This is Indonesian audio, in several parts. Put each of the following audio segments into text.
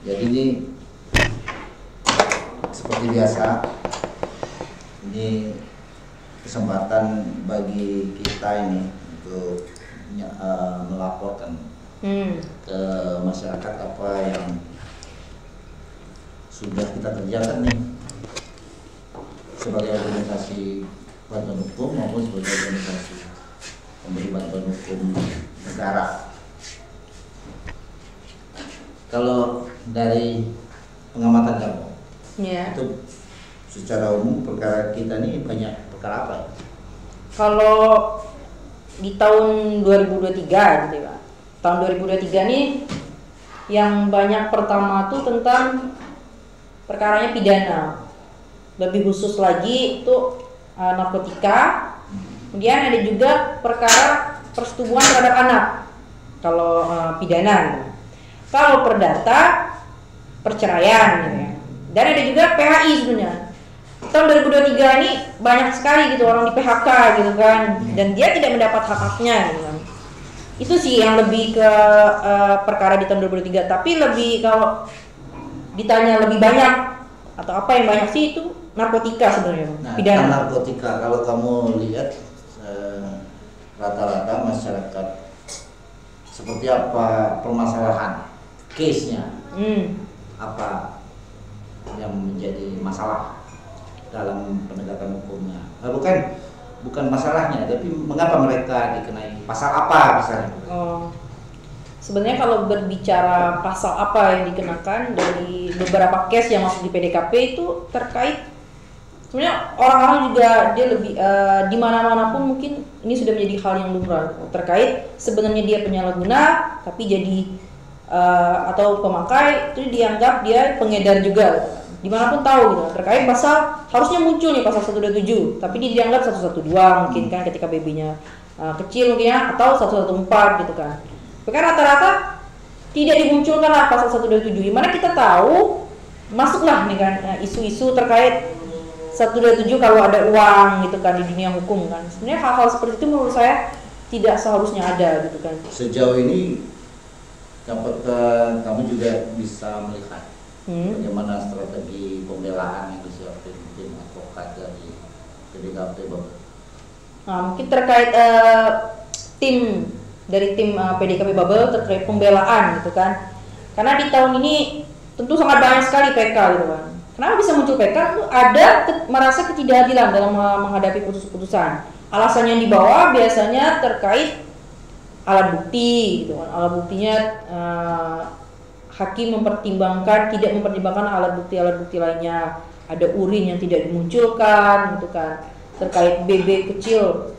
Jadi ini seperti biasa, ini kesempatan bagi kita ini untuk melaporkan ke masyarakat apa yang sudah kita kerjakan nih sebagai organisasi bantuan hukum maupun sebagai organisasi pemberi bantuan hukum negara. Kalau dari pengamatan kamu, itu secara umum perkara kita ini banyak perkara apa ya? Kalau di tahun 2023 gitu ya, tahun 2023 nih yang banyak pertama tuh tentang perkaranya pidana, lebih khusus lagi itu narkotika. Kemudian ada juga perkara persetubuhan terhadap anak kalau pidana. Kalau perdata perceraian gitu ya. Dan ada juga PHI sebenarnya. Tahun 2023 ini banyak sekali gitu orang di PHK gitu kan, dan dia tidak mendapat hak-haknya gitu kan. Itu sih yang lebih ke perkara di tahun 2023. Tapi lebih kalau ditanya lebih banyak atau apa yang banyak sih itu narkotika sebenarnya. Nah, pidana. Narkotika kalau kamu lihat rata-rata masyarakat seperti apa permasalahan case-nya, apa yang menjadi masalah dalam penegakan hukumnya, bukan masalahnya, tapi mengapa mereka dikenai pasal apa misalnya. Sebenarnya kalau berbicara pasal apa yang dikenakan dari beberapa case yang masuk di PDKP itu terkait sebenarnya orang-orang juga dia lebih di mana-mana pun mungkin ini sudah menjadi hal yang lumrah terkait sebenarnya dia penyalahguna tapi jadi atau pemakai itu dianggap dia pengedar juga, dimanapun tahu gitu. Terkait pasal harusnya muncul nih pasal 127, tapi dia dianggap 112 mungkin kan ketika babynya kecil mungkin ya, atau 114 gitu kan. Tapi kan rata-rata tidak dimunculkan lah pasal 127, dimana kita tahu masuklah nih kan isu-isu terkait 127 kalau ada uang gitu kan di dunia hukum kan. Sebenarnya hal-hal seperti itu menurut saya tidak seharusnya ada gitu kan. Sejauh ini apakah kamu juga bisa melihat bagaimana strategi pembelaan yang disiapkan tim advokat dari PDKP Bubble? Nah, mungkin terkait tim PDKP Bubble terkait pembelaan gitu kan. Karena di tahun ini tentu sangat banyak sekali PK gitu kan. Kenapa bisa muncul PK? Itu ada merasa ketidakadilan dalam menghadapi putusan. Alasan yang dibawa biasanya terkait alat bukti gitu kan. Alat buktinya hakim tidak mempertimbangkan alat bukti lainnya. Ada urin yang tidak dimunculkan gitu kan. Terkait BB kecil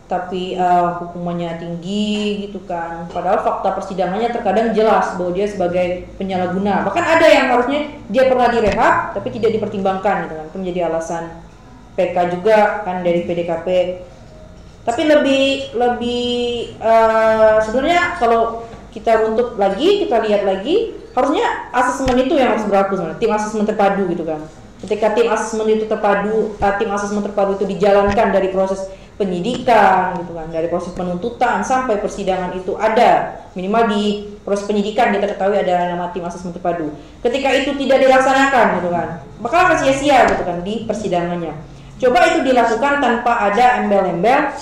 tapi hukumannya tinggi gitu kan. Padahal fakta persidangannya terkadang jelas bahwa dia sebagai penyalahguna. Bahkan ada yang harusnya dia pernah direhab tapi tidak dipertimbangkan gitu kan. Itu menjadi alasan PK juga kan dari PDKP. Tapi lebih sebenarnya kalau kita runtut lagi, kita lihat lagi, harusnya asesmen itu yang harus berlaku sebenarnya. Tim asesmen terpadu gitu kan. Ketika tim asesmen terpadu itu dijalankan dari proses penyidikan gitu kan, dari proses penuntutan sampai persidangan itu ada minimal di proses penyidikan kita ketahui ada nama tim asesmen terpadu. Ketika itu tidak dilaksanakan gitu kan, bakal sia-sia gitu kan di persidangannya. Coba itu dilakukan tanpa ada embel-embel,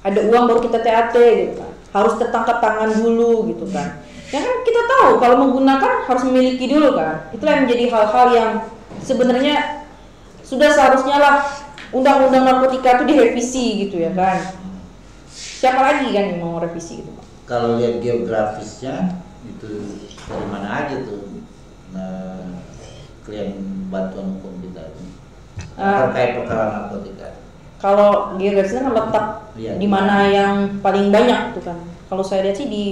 ada uang baru kita TAT gitu kan, harus tertangkap tangan dulu gitu kan. Ya kan kita tahu kalau menggunakan harus memiliki dulu kan. Itulah yang menjadi hal-hal yang sebenarnya sudah seharusnya lah undang-undang narkotika itu direvisi gitu ya kan. Siapa lagi kan yang mau revisi gitu Pak? Kalau lihat geografisnya itu dari mana aja tuh klien bantuan hukum kita itu terkait perkara narkotika. Kalau geografisnya kan letak di mana yang paling banyak tuh kan. Kalau saya lihat sih di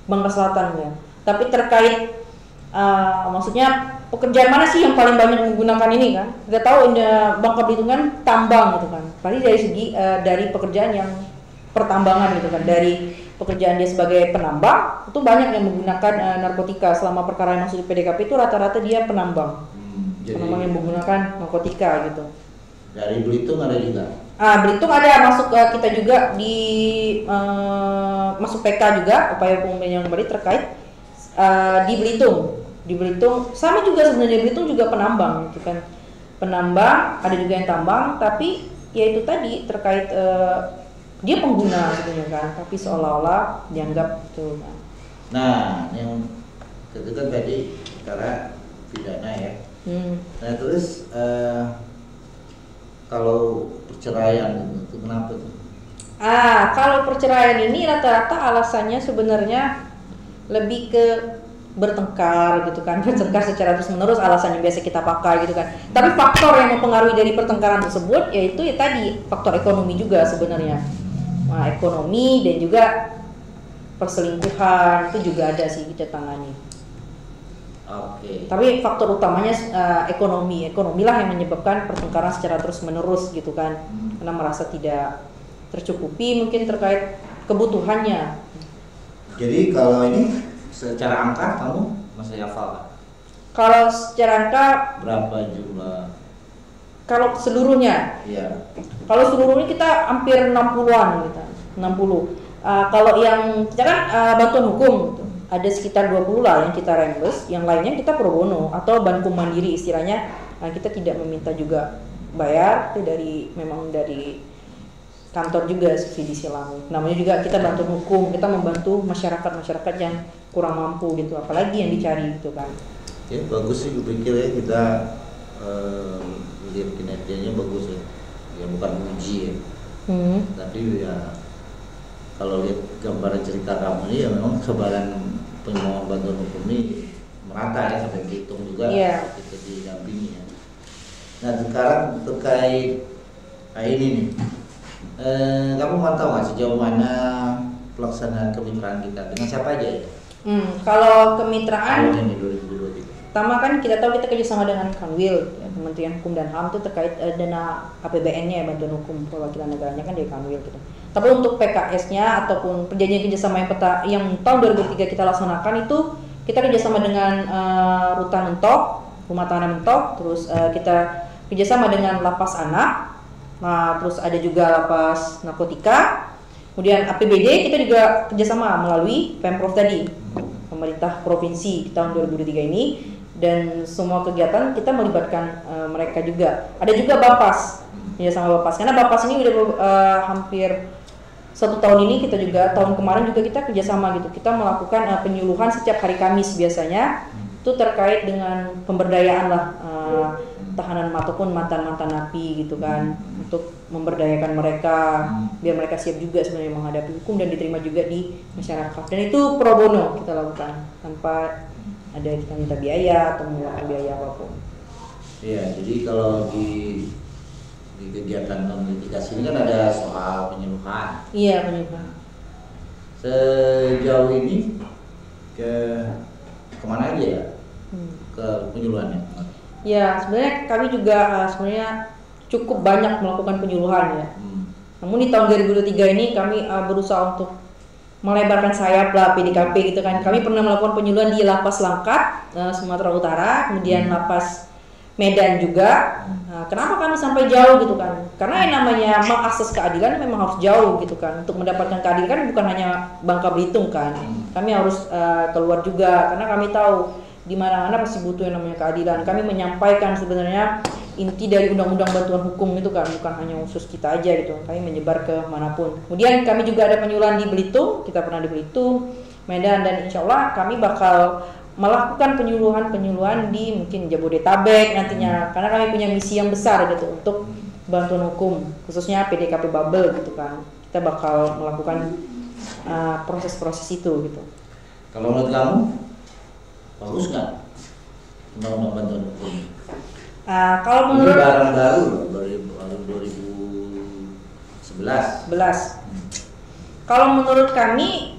Bangka Selatan ya. Tapi terkait maksudnya pekerjaan mana sih yang paling banyak menggunakan ini kan? Kita tahu Bangka Belitung kan tambang gitu kan. Paling dari segi dari pekerjaan yang pertambangan gitu kan. Dari pekerjaan dia sebagai penambang itu banyak yang menggunakan narkotika. Selama perkara yang masuk di PDKP itu rata-rata dia penambang. Penambang yang menggunakan narkotika gitu. Dari Belitung ada juga? Belitung ada masuk kita juga di masuk PK juga upaya hukum yang kembali terkait di Belitung. Di Belitung sama juga sebenarnya, Belitung juga penambang gitu kan. Penambang, ada juga yang tambang, tapi ya itu tadi terkait dia pengguna gitu kan, tapi seolah-olah dianggap itu. Nah, yang itu kan tadi cara pidana ya. Nah terus kalau perceraian itu kenapa tuh? Kalau perceraian ini rata-rata alasannya sebenarnya lebih ke bertengkar gitu kan, bertengkar secara terus menerus alasan yang biasa kita pakai gitu kan. Tapi faktor yang mempengaruhi dari pertengkaran tersebut yaitu ya tadi faktor ekonomi juga sebenarnya. Nah, ekonomi dan juga perselingkuhan itu juga ada sih kita tangani. Oke. Tapi faktor utamanya ekonomilah yang menyebabkan pertengkaran secara terus menerus gitu kan, karena merasa tidak tercukupi mungkin terkait kebutuhannya. Jadi kalau ini secara angka kamu masih hafal kan? Kalau secara angka Berapa jumlah? kalau seluruhnya? Iya. Kalau seluruhnya kita hampir 60-an gitu. 60. Kalau yang kita kan bantuan hukum gitu. Ada sekitar 20 lah yang kita reimburse, yang lainnya kita pro bono atau bantu mandiri istilahnya. Kita tidak meminta juga bayar, itu memang dari kantor juga subsidi silang. Namanya juga kita bantu hukum, kita membantu masyarakat yang kurang mampu gitu, apalagi yang dicari gitu kan. Ya bagus sih, gue pikir ya kita lihat kinerjanya bagus ya. Ya bukan uji ya. Tapi ya kalau lihat gambaran cerita kamu ini ya memang kebaran pemohon bantuan hukum ini merata ya, sampai Belitung juga kita didampingi ya. Nah sekarang terkait ini nih. Kamu mau tahu nggak sejauh mana pelaksanaan kemitraan kita dengan siapa aja ya? Kalau kemitraan ini 2023. Pertama kan kita tahu kita kerjasama dengan Kanwil, ya, Kementerian Hukum dan HAM itu terkait dana APBN-nya ya, bantuan hukum perwakilan negaranya kan dari Kanwil gitu. Tapi untuk PKS-nya ataupun perjanjian kerjasama yang tahun 2003 kita laksanakan itu kita kerjasama dengan Rutan Mentok, Rumah Tahanan Mentok, terus kita kerjasama dengan Lapas Anak. Nah, terus ada juga lapas narkotika, kemudian APBD kita juga kerjasama melalui Pemprov tadi, pemerintah provinsi di tahun 2003 ini, dan semua kegiatan kita melibatkan mereka juga. Ada juga Bapas, kerjasama Bapas, karena Bapas ini udah hampir 1 tahun ini kita juga, tahun kemarin juga kita kerjasama gitu, kita melakukan penyuluhan setiap hari Kamis biasanya, itu terkait dengan pemberdayaan lah tahanan ataupun mantan-mantan napi gitu kan, untuk memberdayakan mereka biar mereka siap juga sebenarnya menghadapi hukum dan diterima juga di masyarakat. Dan itu pro bono kita lakukan tanpa ada kita minta biaya atau mengeluarkan biaya apapun. Iya, jadi kalau di kegiatan non-litigasi ini kan ada soal penyuluhan. Iya, penyuluhan. Sejauh ini kemana aja ya ke penyuluhannya? Ya, sebenarnya kami juga sebenarnya cukup banyak melakukan penyuluhan ya. Namun di tahun 2023 ini kami berusaha untuk melebarkan sayap lah PDKP gitu kan. Kami pernah melakukan penyuluhan di Lapas Langkat, Sumatera Utara, kemudian Lapas Medan juga. Kenapa kami sampai jauh gitu kan? Karena yang namanya mengakses keadilan memang harus jauh gitu kan. Untuk mendapatkan keadilan kan bukan hanya Bangka Belitung kan. Kami harus keluar juga karena kami tahu di mana-mana pasti butuh yang namanya keadilan. Kami menyampaikan sebenarnya inti dari undang-undang bantuan hukum itu kan, bukan hanya khusus kita aja gitu. Kami menyebar ke manapun. Kemudian kami juga ada penyuluhan di Belitung, kita pernah di Belitung, Medan, dan insya Allah kami bakal melakukan penyuluhan di mungkin Jabodetabek nantinya, karena kami punya misi yang besar gitu untuk bantuan hukum, khususnya PDKP Bubble gitu kan. Kita bakal melakukan proses-proses itu gitu. Kalau menurut kamu bagus nggak undang-undang bantuan hukum? Kalau menurut ini barang baru baru 2011. Kalau menurut kami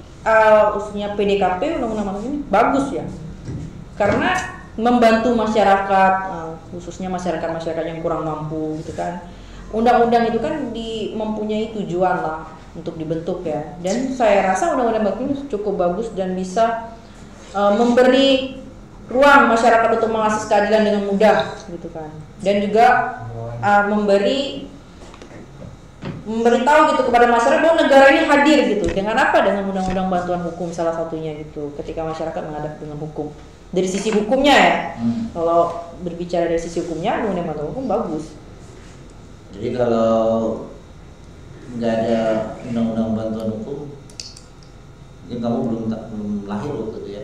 khususnya PDKP undang-undang ini bagus ya, karena membantu masyarakat, khususnya masyarakat yang kurang mampu gitu kan. Undang-undang itu kan mempunyai tujuan lah untuk dibentuk ya, dan saya rasa undang-undang ini cukup bagus dan bisa memberi ruang masyarakat untuk mengakses keadilan dengan mudah gitu kan, dan juga memberitahu gitu kepada masyarakat bahwa negara ini hadir gitu. Dengan apa? Dengan undang-undang bantuan hukum salah satunya gitu, ketika masyarakat menghadapi dengan hukum. dari sisi hukumnya ya. Kalau berbicara dari sisi hukumnya, undang-undang bantuan hukum bagus. Jadi kalau nggak ada undang-undang bantuan hukum, mungkin kamu belum lahir waktu itu ya.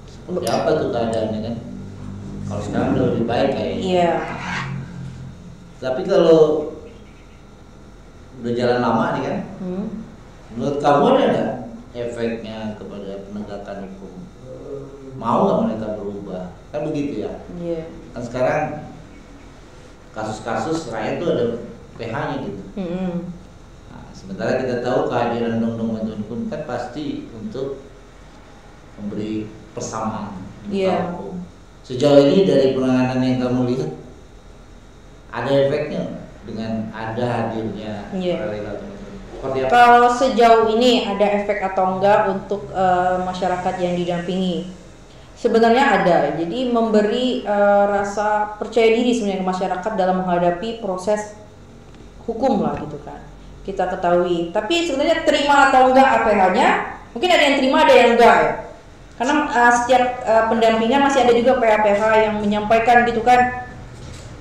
Seperti apa tuh keadaannya kan? Kalau sekarang udah lebih baik kayaknya. Iya. Tapi kalau udah jalan lama nih kan, menurut kamu ada nggak efeknya kepada penegakan hukum? Mau nggak mereka berubah? Kan begitu ya. Iya. Kan sekarang kasus-kasus rakyat tuh ada PH-nya gitu. Nah, sementara kita tahu kehadiran undang-undang bantuan hukum kan pasti untuk memberi persamaan hukum. Sejauh ini dari penanganan yang kamu lihat, ada efeknya dengan ada hadirnya relator? Kalau sejauh ini ada efek atau enggak untuk masyarakat yang didampingi? Sebenarnya ada, jadi memberi rasa percaya diri sebenarnya ke masyarakat dalam menghadapi proses hukum lah gitu kan. Kita ketahui, tapi sebenarnya terima atau enggak APH-nya, mungkin ada yang terima ada yang enggak ya. Karena setiap pendampingan masih ada juga PH-PH yang menyampaikan gitu kan,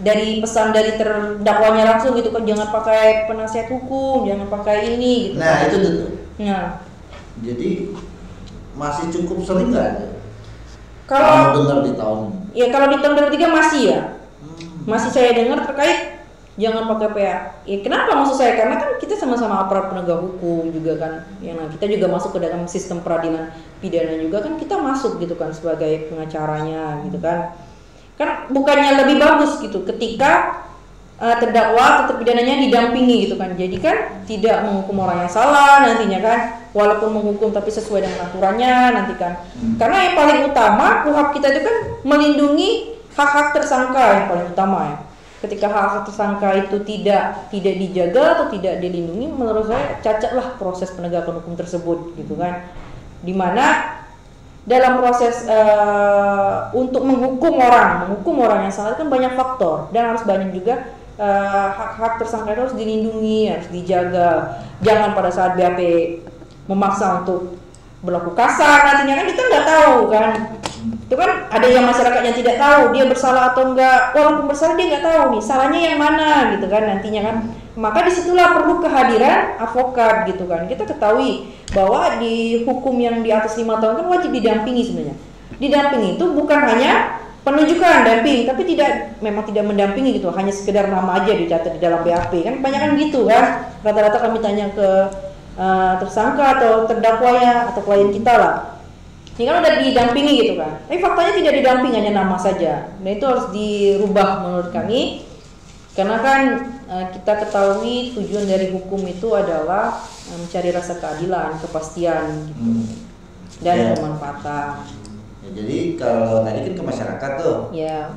dari pesan dari terdakwanya langsung gitu kan, jangan pakai penasihat hukum, jangan pakai ini gitu. Nah itu tuh. Nah, jadi masih cukup sering nggak ada? Kalau dengar di tahun? Ya kalau di tahun 2003 masih ya, masih saya dengar terkait jangan pakai PA. Ya kenapa maksud saya? Karena kan kita sama-sama aparat penegak hukum juga kan, yang kita juga masuk ke dalam sistem peradilan pidana juga kan, kita masuk gitu kan sebagai pengacaranya gitu kan. Kan bukannya lebih bagus gitu ketika terdakwa atau terpidananya didampingi gitu kan, jadi kan tidak menghukum orang yang salah nantinya kan, walaupun menghukum tapi sesuai dengan aturannya nanti kan. Karena yang paling utama KUHP kita itu kan melindungi hak-hak tersangka yang paling utama ya. Ketika hak-hak tersangka itu tidak dijaga atau tidak dilindungi, menurut saya cacatlah proses penegakan hukum tersebut gitu kan. Dimana dalam proses untuk menghukum orang yang salah kan banyak faktor, dan harus banyak juga hak-hak tersangka itu harus dilindungi, harus dijaga. Jangan pada saat BAP memaksa untuk berlaku kasar nantinya kan kita nggak tahu kan. Itu kan ada yang masyarakat yang tidak tahu dia bersalah atau enggak, walaupun bersalah dia nggak tahu nih salahnya yang mana gitu kan nantinya kan. Maka disitulah perlu kehadiran advokat gitu kan. Kita ketahui bahwa di hukum yang di atas 5 tahun kan wajib didampingi sebenarnya. Didampingi itu bukan hanya penunjukan damping, tapi memang tidak mendampingi gitu, hanya sekedar nama aja dicatat di dalam BAP kan, banyak kan gitu kan. Rata-rata kami tanya ke tersangka atau terdakwanya atau klien kita lah, ini kan udah didampingi gitu kan, tapi faktanya tidak didampingi, hanya nama saja. Nah itu harus dirubah menurut kami, karena kan kita ketahui tujuan dari hukum itu adalah mencari rasa keadilan, kepastian gitu, dan kemanfaatan. Ya, jadi kalau tadi kan ke masyarakat tuh. Ya.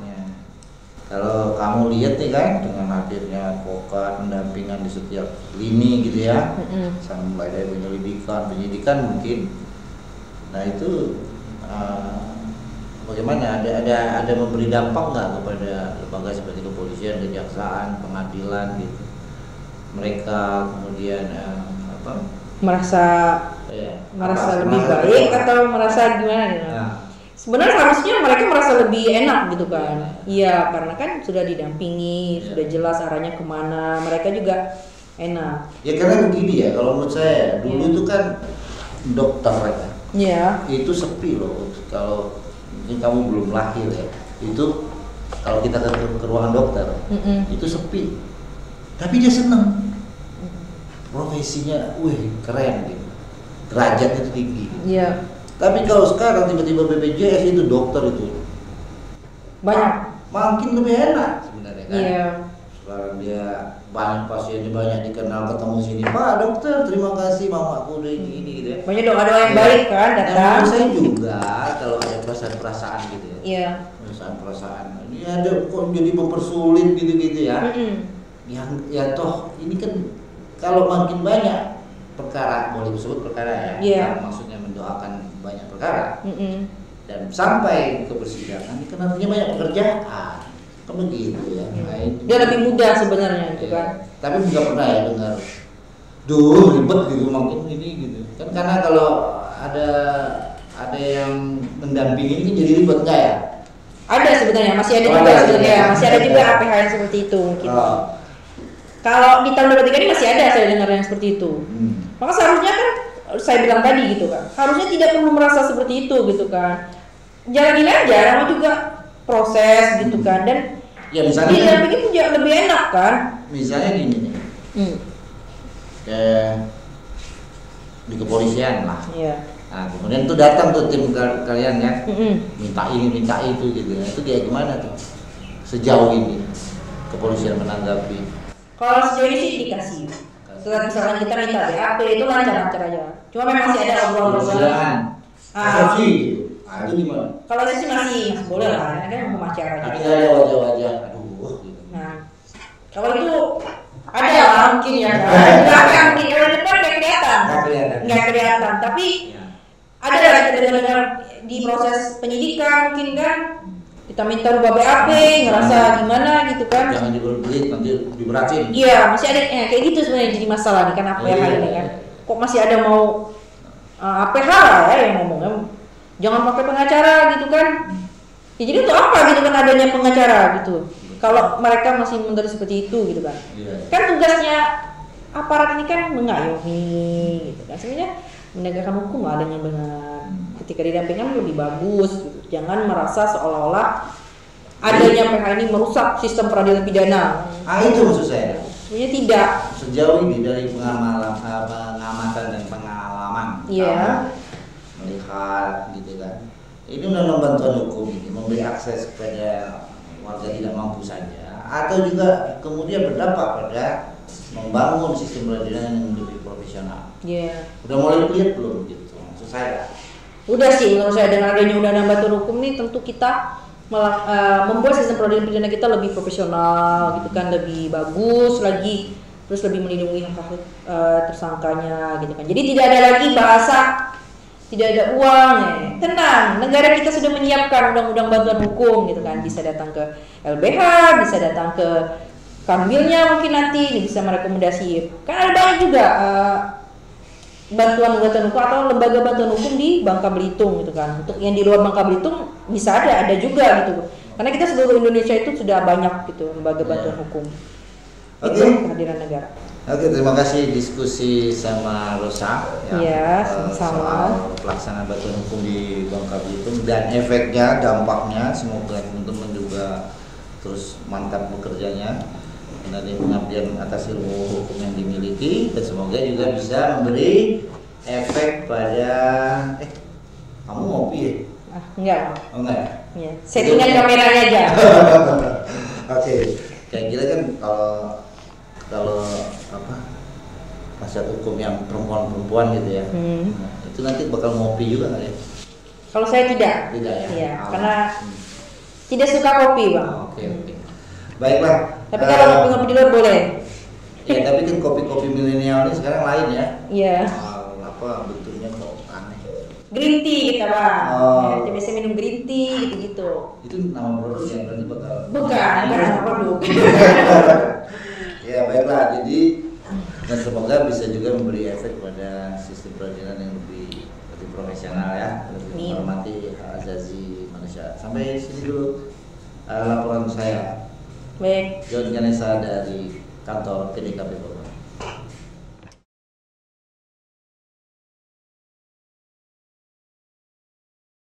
Kalau kamu lihat nih kan dengan hadirnya advokat pendampingan di setiap lini gitu ya, sampai dari penyidikan mungkin. Nah itu bagaimana? Ada memberi dampak nggak kepada lembaga seperti kepolisian, kejaksaan, pengadilan gitu? Mereka kemudian merasa lebih baik atau merasa gimana gitu? Nah. Sebenarnya harusnya mereka merasa lebih enak gitu kan. Iya, karena kan sudah didampingi, sudah jelas arahnya kemana, mereka juga enak. Ya karena begini ya, kalau menurut saya dulu itu kan dokter ya. Iya. Itu sepi loh. Kalau ini kamu belum lahir ya, itu kalau kita ke ruangan dokter, itu sepi. Tapi dia senang. Profesinya, keren gitu. Derajatnya itu tinggi. Iya. Tapi kalau sekarang tiba-tiba BPJS itu dokter itu banyak, makin lebih enak sebenarnya kan. Iya. Sekarang dia banyak pasiennya, banyak dikenal, ketemu sini, Pak dokter terima kasih mamaku udah ini gitu ya. Banyak doa-doa yang baik kan datang. Saya juga kalau ada perasaan-perasaan gitu ya. Iya. Perasaan-perasaan ini ada kok jadi mempersulit gitu-gitu ya. Yang ya toh ini kan kalau makin banyak perkara, boleh disebut perkara ya, maksudnya mendoakan banyak perkara, dan sampai ke persidangan kan artinya banyak pekerjaan, kan begitu ya. Dia lebih mudah sebenarnya gitu kan. Tapi nggak pernah ya dengar, ribet gitu makin ini gitu kan, karena kalau ada ada yang mendampingi ini jadi ribet nggak ya? Ada sebenarnya, masih ada juga sebenarnya, masih ada juga APH yang seperti itu mungkin. Kalau di tahun 2023 ini masih ada saya dengar yang seperti itu. Maka seharusnya kan saya bilang tadi gitu kan, harusnya tidak perlu merasa seperti itu gitu kan. Jalanin aja, namanya juga proses gitu kan, dan ya misalnya didampingi pun lebih enak kan. Misalnya gini nih, kayak di kepolisian lah. Nah, kemudian tuh datang tuh tim kalian kan, minta ini minta itu gitu. Itu kayak gimana tuh sejauh ini kepolisian menanggapi? Kalau sejauh ini sih dikasih. Setelah misalkan kita minta BAP itu lancar-lancar aja. Cuma memang masih ada obrolan-obrolan. Itu gimana? Kalau saya sih masih boleh lah, kan hukum acara. Tapi nggak ada wajah-wajah, aduh gitu. Nah, kalau itu ada lah mungkin ya. Belakang di depan nggak kelihatan. Tapi ada lah kita dengar di proses penyidikan mungkin kan. Kita minta rubah BAP, ngerasa gimana gitu kan. Jangan diberbelit, nanti diberatin. Iya, masih ada kayak gitu sebenarnya jadi masalah nih kan APH ini kan. Kok masih ada mau APH lah ya yang ngomongnya. Jangan pakai pengacara gitu kan. Ya jadi untuk apa gitu kan adanya pengacara gitu. Kalau mereka masih menuntut seperti itu gitu kan. Kan tugasnya aparat ini kan mengayomi gitu kan. Sebenarnya menegakkan hukum lah dengan benar. Ketika didampingkan lebih bagus gitu. Jangan merasa seolah-olah adanya PH ini merusak sistem peradilan pidana. Itu maksud saya. Sebenarnya tidak. Sejauh ini dari pengamatan dan pengalaman, melihat gitu kan. Ini undang-undang bantuan hukum ini memberi akses kepada warga tidak mampu saja, atau juga kemudian berdampak pada membangun sistem peradilan yang lebih profesional. Udah mulai lihat belum gitu maksud saya? Udah sih menurut saya, dengan adanya undang-undang bantuan hukum ini tentu kita membuat sistem peradilan pidana kita lebih profesional gitu kan, lebih bagus lagi, terus lebih melindungi hak tersangkanya gitu kan. Jadi tidak ada lagi bahasa tidak ada uang ya. Tenang, negara kita sudah menyiapkan undang-undang bantuan hukum gitu kan, bisa datang ke LBH, bisa datang ke Kanwilnya mungkin nanti bisa merekomendasi. Kan ada banyak juga bantuan hukum atau lembaga bantuan hukum di Bangka Belitung gitu kan. Untuk yang di luar Bangka Belitung bisa ada juga gitu. Karena kita seluruh Indonesia itu sudah banyak gitu lembaga bantuan hukum. Itu kehadiran negara. Oke, terima kasih diskusi sama Rosa sama-sama soal pelaksanaan bantuan hukum di Bangka Belitung dan efeknya, dampaknya. Semoga teman-teman juga terus mantap bekerjanya dari pengabdian atas ilmu hukum yang dimiliki, dan semoga juga bisa memberi efek pada kamu ngopi ya? Enggak. Oh enggak? Iya. Settingan kameranya aja. Oke. Kayak kita kan kalau penasihat hukum yang perempuan gitu ya, itu nanti bakal ngopi juga nggak ya? Kalau saya tidak. Tidak ya? Iya, karena tidak suka kopi, Bang. Oke. Baiklah. Tapi kalau ngopi di luar boleh. Ya, tapi kan kopi-kopi milenial ini sekarang lain ya. Iya. Bentuknya kok aneh. Green tea kita, Bang. Ya, biasa minum green tea gitu-gitu. Itu nama produknya berarti bakal. Bukan nama produk. Ya, baiklah. Jadi dan semoga bisa juga memberi efek pada sistem peradilan yang lebih profesional ya, lebih menghormati hak asasi manusia. Sampai sini dulu laporan saya. Baik. John Ganesha dari kantor PDKP Bogor.